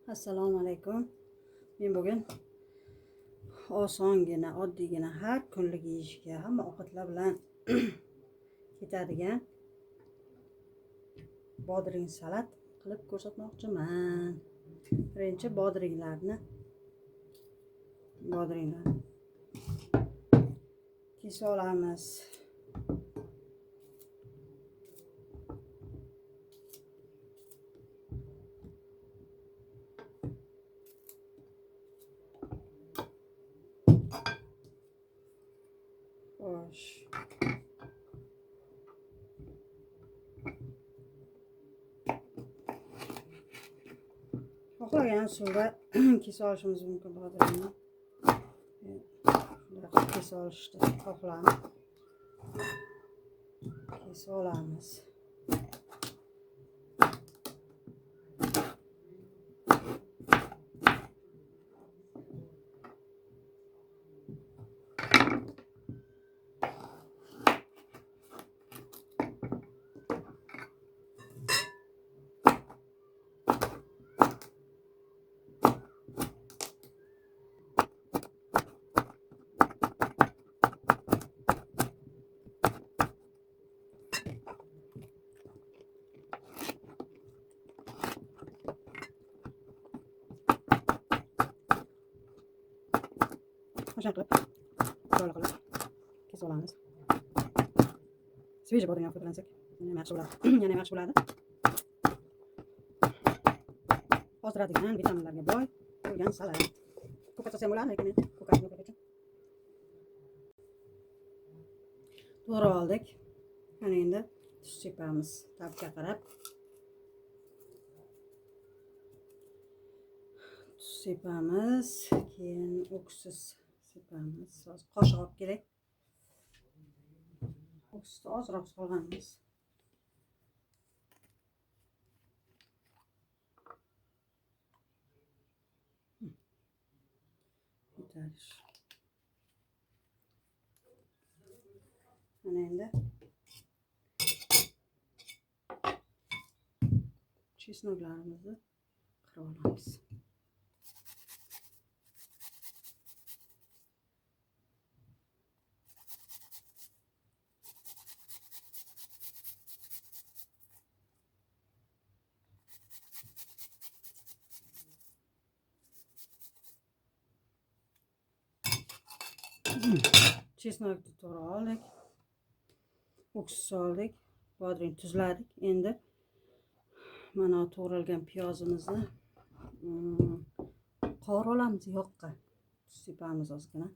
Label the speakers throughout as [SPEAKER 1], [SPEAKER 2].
[SPEAKER 1] Assalomu alaykum. Men bugun osongina, oddiygina har kunlik yeyishga, hamma ovqatlar bilan ketadigan bodring salat qilib ko'rsatmoqchiman. Birinchi bodringlarni kesib olamiz. Xo'sh. Xohlagan suvda kesib olishimiz mumkin bodringni. Shunday kesib olishni xohlamiz. Kesib olamiz. O'sha qilib, to'g'ri qilib kesib olamiz. Svejiy bodring foydalansak, yana yaxshi bo'ladi. Yana yaxshi bo'ladi. Ozdiradigan vitaminlarga boy bo'lgan salat. Ko'kat ham bo'ladi, lekin men ko'katni yo'q uchun. To'g'ri oldik. Mana endi tuz sepamiz. Tabga qarab. Tuz sepamiz, keyin o'ksiz sepamiz. Qoshiq olib kerak. O'ksizni ozroq solganmiz. Ko'tarish. Mana endi chesnoklarimizni qirib olamiz. Chesnokni to'g'ri oldik. O'ksiz soldik, bodring tuzladik. Endi mana to'g'ralgan piyozimizni qovurib olamiz yoqqa. Tuz sepamiz ozgina.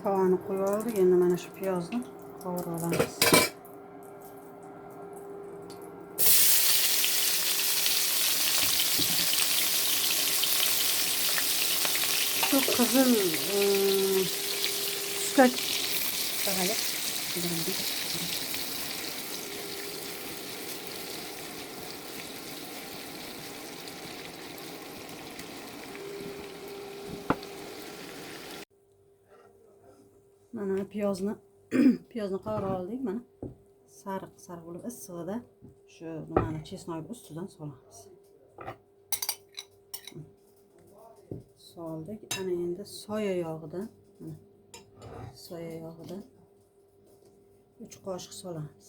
[SPEAKER 1] Tavani qo'yib oldik. Endi mana shu piyozni qovurib olamiz. Shu qizil suskak qaraylik. Mana piyozni qovurib oldik. Mana sariq bo'lib issig'ida shu nimani chesnokni ustidan solamiz. Soldik. Ana endi soya yog'idan 3 qoshiq solamiz.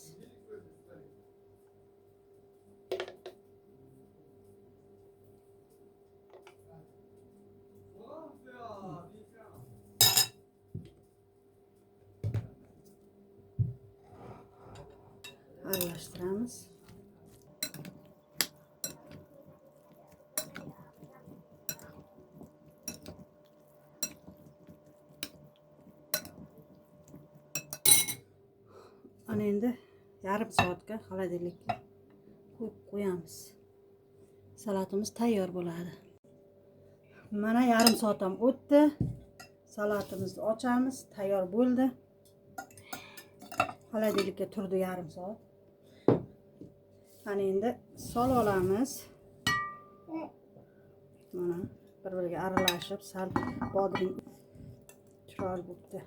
[SPEAKER 1] Aralashtiramiz. Ana endi yarim soatga xolodilnikka qo'yamiz. Salatimiz tayyor bo'ladi. Mana yarim soat ham o'tdi. Salatimizni ochamiz. Tayyor bo'ldi. Xolodilnikka turdi yarim soat. Ana endi solib olamiz. Mana bir-biriga aralashib, sal bodring chiroyli bo'ldi.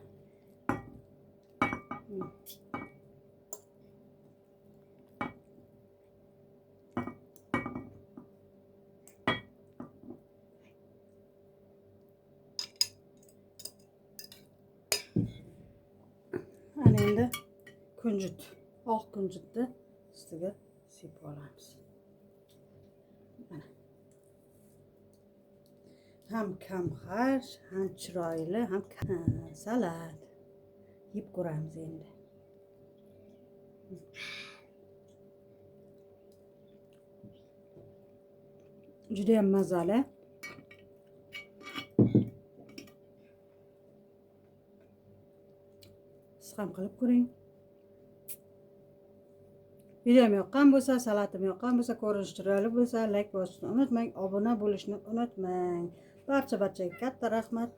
[SPEAKER 1] endi kunjut, oq kunjutni ustiga sepib olamiz. Mana. Ham kamxarj, ham chiroyli, ham salat. Yeb ko'ramiz endi. Juda ham mazali. Siz ham qilib ko'ring. Videom yoqqan bo'lsa, salatim yoqqan bo'lsa, ko'rinishi chiroyli bo'lsa, like bosishni unutmang, obuna bo'lishni unutmang. Barchaga katta rahmat.